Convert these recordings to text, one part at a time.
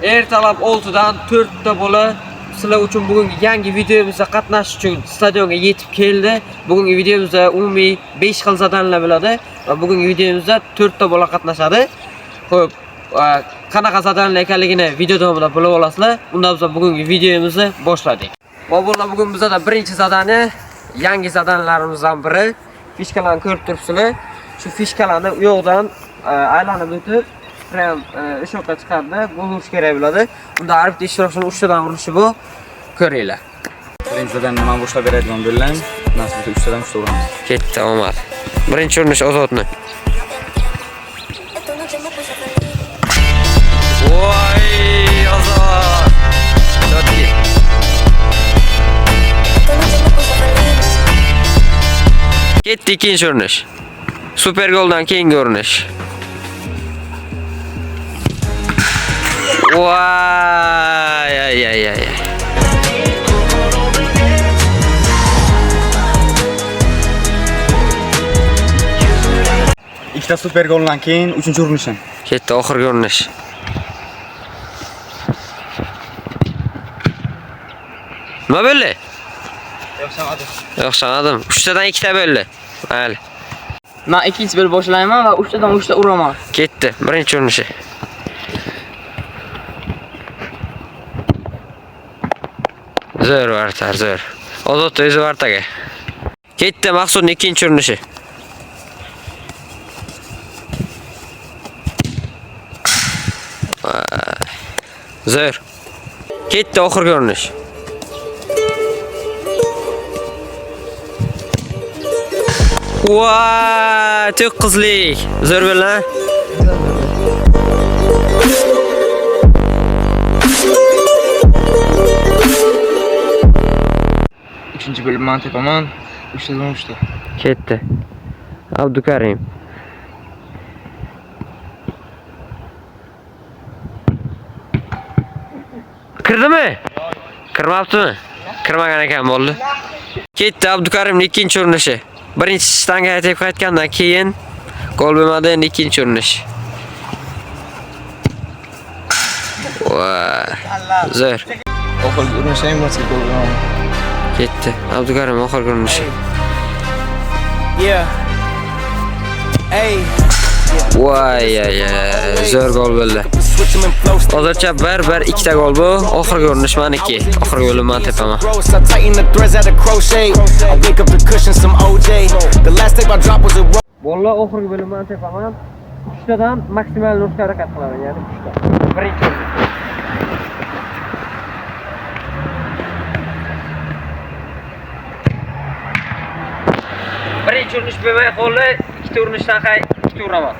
Ertalab 6dan 4 ta bola sizlar uchun bugungi yangi videomizda qatnashish uchun stadionga yetib keldi. Bugungi videomizda umumiy 5 xil zadanlar bo'ladi va bugungi videomizda 4 ta bola qatnashadi. Xo'p, qanaqa zadanlar ekanligini video davomida bilib olasizlar. Unda biz bugungi videomizni boshladik. Va bugun bizda birinchi zadani, yangi zadanlarimizdan biri. Fishkalarni ko'rib turibsizlar. Shu fishkalarni u yoqdan aylanib o'tib prям o'sha yoqqa chiqardi. Gol urish kerak bo'ladi. Unda har bitta ishtirokchining 3 tadan urishi bu. Ko'ringlar. Birinchi zadan nima boshlab beradigan bo'lsam, nasibda 3 tadan 3 ta uramiz. Ketdi omad. Birinchi urinish Ozodni. Voy, Ozod. Jotki. Ketdi ikkinchi urinish. Super goldan keyingi urinish. Voy, ay. Ikkita super goldan keyin 3-urinishim. Ketdi oxirgi urinish. Nima bo'ldi? Yo'q, sanadim. 3 tadan 2 ta bo'ldi. Mayli. Men ikkinchi bo'lib boshlayman va 3 tadan 3 ta uraman. Ketdi. Birinchi urinishi. Zo'r vartar, zo'r. Ozod o'zi vartaga. Ketdi Maqsudning ikkinchi urinishi. Zo'r. Ketdi oxirgi urinish. Voy, to'qqizlik. Zo'r bo'lan. Uchinchi bo'lib men tepaman. 3 tadan 3 ta. Ketdi. Abdukarim. Kirdimi? Kirmabdimi? Kirmagan ekan bo'ldi. Ketdi Abdukarimning ikkinchi urinishi. Birinchi shtangaga tepib qaytgandan keyin gol bo'lmadi, endi ikkinchi urinish. Voy. Zo'r. Oxirgi urinish ham bo'lsa gol bo'laman. Ketdi. Abdukarim oxirgi urinishi. Voy, zo'r gol bo'ldi. Hozircha 1-1 2 ta gol bu. Oxirgi urinish meniki. Oxirgi golim men tepaman. Bolalar oxirgi bo'lim men tepaman. 3 tadan maksimal urishga harakat qilaman, ya'ni 3 ta. Birinchi urinish. Birinchi urinish bo'lmay qoldi. 2 ta urinishdan keyin 2 ta uraman.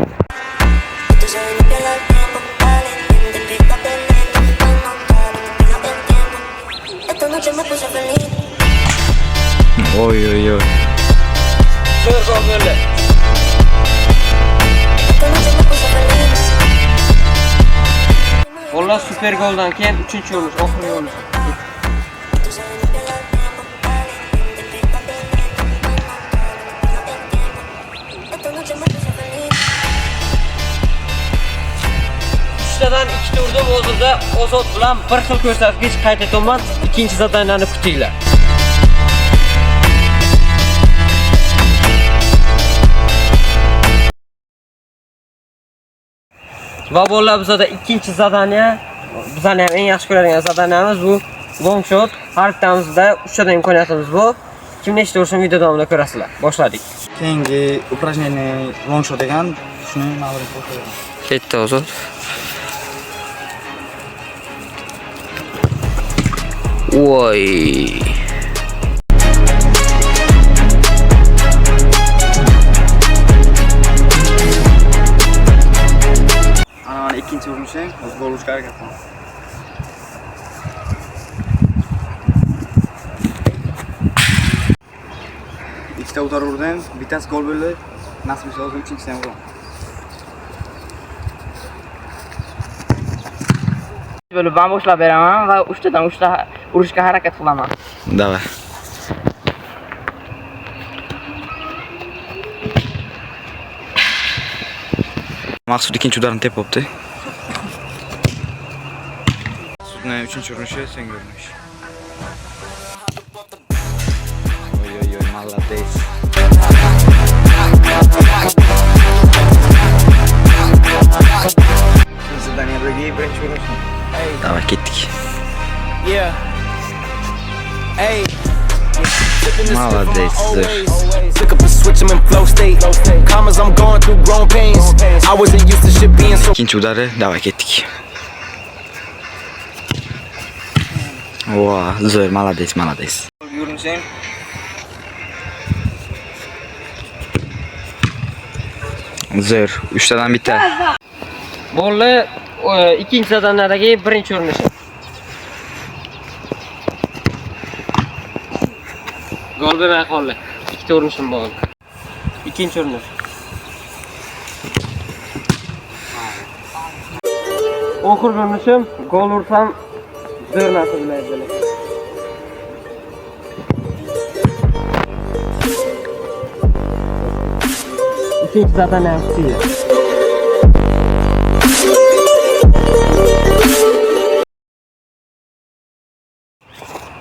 Oy. Zo'r gol bo'ldi. Bolalar super goldan keyin 3-urinish, oxirgi urinish. Uchtadan 2 ta urdim, hozirda Ozod bilan bir xil ko'rsatkich qayd etaman. Ikkinchi zadanlarni kutinglar. Va bolalar bizda ikkinchi zadaniya, bizning ham eng yaxshi ko'radigan zadaniyamiz bu long shot. Har bittamizda 3 tadan imkoniyatimiz bu. Kim nechta urishini video davomida ko'rasizlar. Boshladik. Keyingi упражнение long shot degan, shuni ma'lum qilib. Ketdi Ozod. Voy. Ana ikkinchi urinishim, o'z gol urishga harakat qilaman. Ikkita udar urdim, bittasi gol bo'ldi. Nasib etsa hozir uchinchisi ham uraman. Bo'lib men boshlab beraman va 3 tadan 3 ta urishga harakat qilaman. Davay. Maqsud ikkinchi udarni tepibdi. Maqsudning 3-urinishi, senga urinish. Oy, молодец. Zadaniyadagi birinchi urinishni. Tamam, ketdik. Yeah. Hey. Молодец, Pick up and switch them in flow state. Commas, I'm going through growing pains. I wasn't used to shit being so. İkinci udari, davay ketdik. Wow, zo'r, молодец. Yurinishim. Zo'r, 3 tadan bitta. Bo'ldi, ikkinchi zadaniyadagi birinchi urinish. Gol bermay qoldi. Ikkita urinishim bo'ldi. Ikkinchi urinish. Oxirgi urinishim, gol ursam zo'r narsa bo'laydi. Ikkinchi zadaniya ustiga.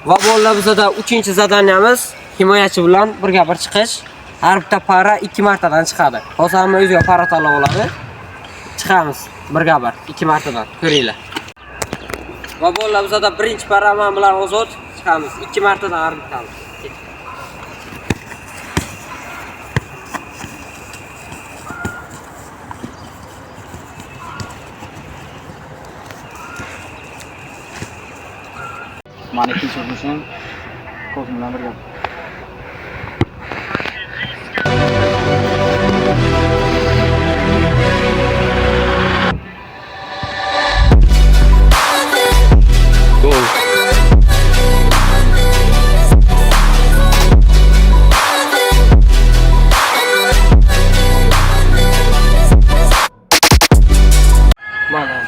Va bolalar bizda 3-chi zadaniyamiz himoyachi bilan birga bir chiqish. Har bitta para 2 martadan chiqadi. Hozir hamma o'ziga para tanlab oladi. Chiqamiz birga bir 2 martadan. Ko'ringlar. Va bolalar bizda birinchi para men bilan Ozod chiqamiz 2 martadan har bittamiz. Mana ikinchi urinishim ko'zim bilan birga. Gol. Mana.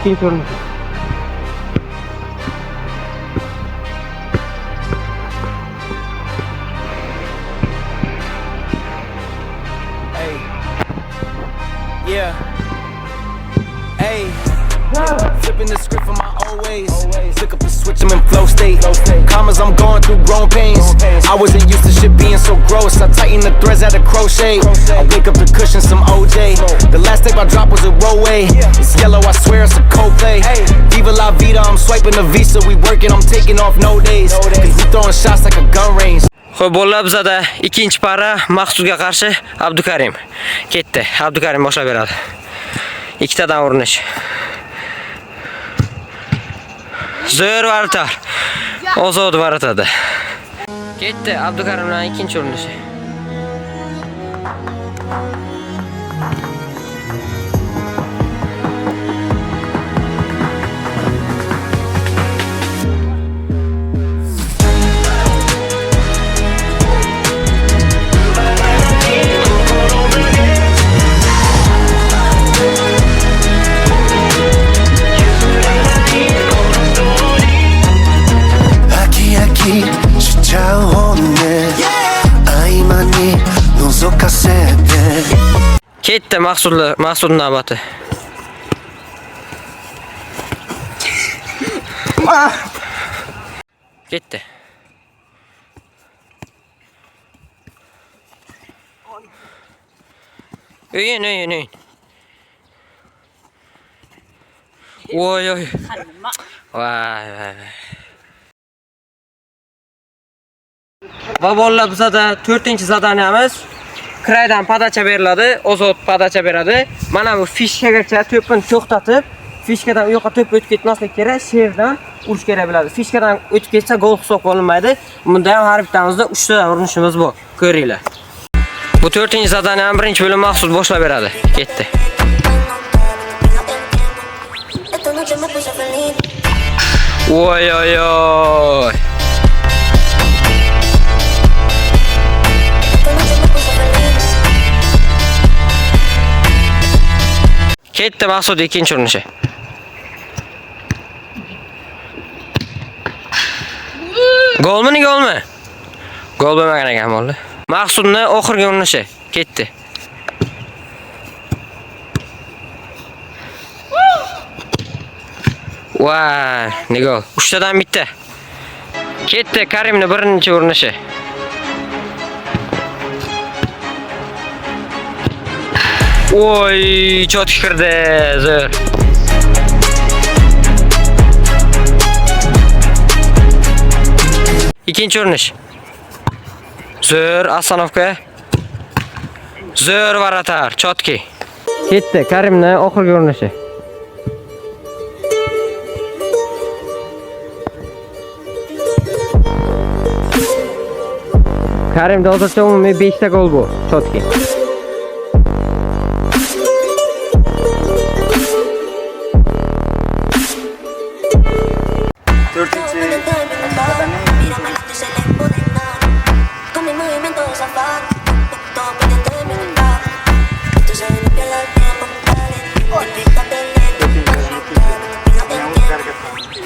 İkinci urinish. Hey. Yeah. Hey. Flipping the script from my old ways. Pick up and switch them in flow state. Commas, I'm going through growing pains. I wasn't used to shit being so gross. I tighten the threads at a crochet. I wake up the cushion some OJ. The last tape I dropped was a Rollway. It's yellow, I swear it's a Coldplay. Viva la vida, I'm swiping the Visa. We working, I'm taking off no days. Cause we throwing shots like a gun range. Xo'p, bolalar bizda ikkinchi para Maqsudga qarshi Abdukarim ketdi. Abdukarim boshlab beradi. Ikkitadan urinish. Zo'r vartar. Ozod varatadi. Ketdi Abdukarim bilan ikkinchi urinishi. Ketdi Maqsud navbati. Ketdi. O'yin. Voy. Voy. Va bolalar bizda 4-zadaniyamiz Kraydan padacha beriladi, Ozod padacha beradi. Mana bu fishkagacha to'pni to'xtatib, fishkadan u yoqqa to'p o'tib ketmaslik kerak, sherdan urish kerak bo'ladi. Fishkadan o'tib ketsa gol hisob qilinmaydi. Bunda ham har bittamizda 3 ta urinishimiz bor. Ko'ringlar. Bu 4-zadaniyani birinchi bo'lim Maqsud boshlab beradi. Ketdi. Voy. Ketdi Maqsud ikkinchi urinishi. Golmi, golmi? Gol bo'lmagan ekan bo'ldi. Maqsudni oxirgi urinishi ketdi. Vay, ne gol. 3 tadan bitta. Ketdi Karimning birinchi urinishi. Oy, chotki kirdi. Zo'r. İkinci urinish. Zo'r Asanovga. Zo'r varatar, chotki. Ketdi Karimning oxirgi urinishi. Karimda hozircha umumiy 5 ta gol bu, chotki.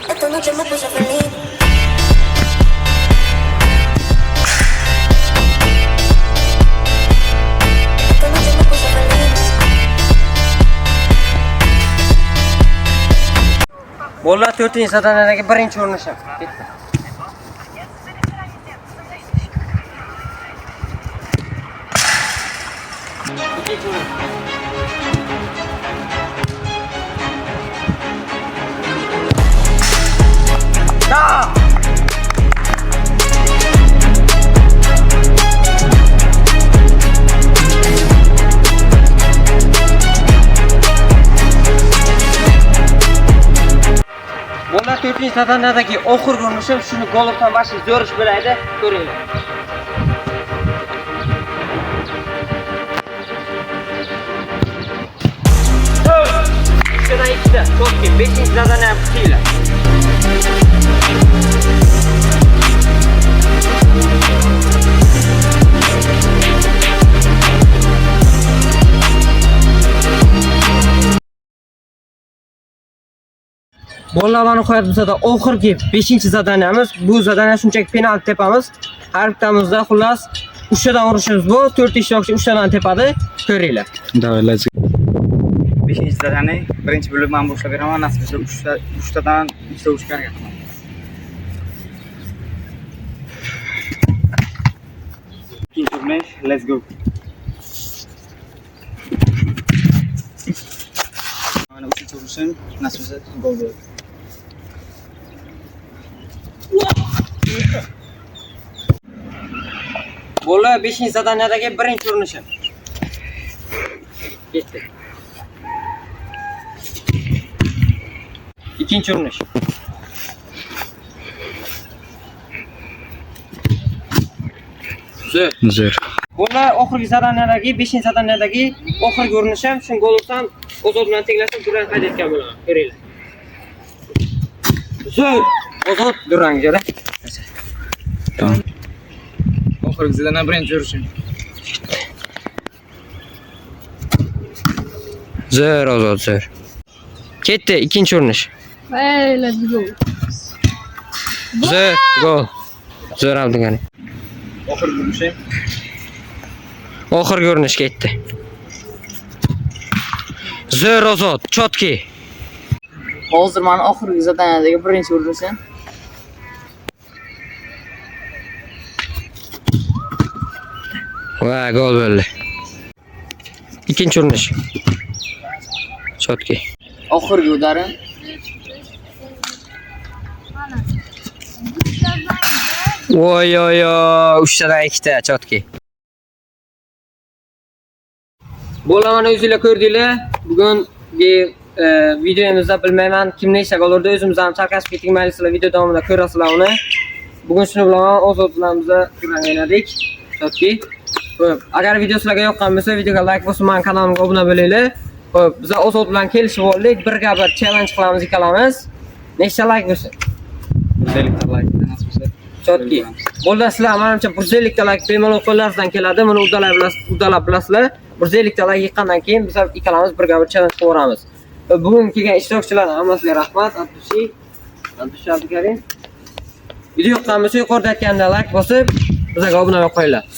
Esta noche me puse feliz. Esta noche me puse feliz. Bola 4-chi satanadagi birinchi urinishi. Ketdi. Bola 4-chi satanadagi oxirgi urinishim shuni goldan boshqa zo'r ish bo'laydi, ko'ringlar. Ikkitadan ikkita, chotki, 5-chi zadaniya ham qilinglar. Bollarni qo'yadimizda oxirgi 5-chi zadaniyamiz. Bu zadaniya shunchaki penalti tepamiz. Har bittamizda xullas 3 tadan urishimiz bu, 4 ishtirokchi 3 tadan tepadi. Ko'ringlar. Давай, let's go. 5-chi zadani birinchi bo'lib men boshlab beraman. Nasib etsa 3 tadan 2 ta urishga harakat qilaman. Ikkinchi urinish, let's go. Mana 3-chi urinishim nasib etsa gol bo'ladi. Bola 5-chi zadaniyadagi birinchi urinishim. Ketdi. İkinci urinish. Zo'r. Bola oxirgi zadaniyadagi 5-chi zadaniyadagi oxirgi urinishim. Shuni gol ursam, Ozod bilan tenglashib durang qayd etgan bo'laman. Ko'ringlar. Zo'r. Ozod durang jara. Tamam. Oxirgi zadaniya birinchi urishim. Zo'r Ozod, zo'r. Ketdi ikkinchi urinish. Hey, let's go. Zo'r, gol. Zo'r Abdugani. Oxirgi urinishim. Oxirgi urinish ketdi. Zo'r Ozod, chotki. Hozir mana oxirgi zadaniyadagi birinchi urinishim. Va gol bo'ldi. İkinci urinish. Chotki. Oxirgi udarim. Voy oy, 3 tadan 2 ta chotki. Bo'lamani o'zingizlar ko'rdinglar. Bugungi videomizda bilmayman kim nechta gol urdi, o'zimiz ham chalkashib ketdik. Mayli sizlar video davomida ko'rasizlar uni. Bugun shuni bilan Ozod bilan biz o'ynadik. Chotki. Agar video sizlarga yoqqan bo'lsa, videoga like bosib, men kanalimga obuna bo'linglar. Xo'p, biz Ozod bilan kelishib oldik. Birga bir challenge qilamiz ikkalamiz. Nechta like bo'lsa? 150 ta like nasib etsa. Chotki. Bo'ldi sizlar menimcha 150 ta like bemalol qo'llaringizdan keladi. Buni uddalab bilasizlar. 150 ta like yiqqandan keyin biz ikkalamiz birga bir challenge qilamiz. Bugun kelgan ishtirokchilarga hammasiga rahmat. Abdushi Abdukarim. Video yoqqan bo'lsa yuqorida aytgandek like bosib, bizga obuna bo'lib qo'yinglar.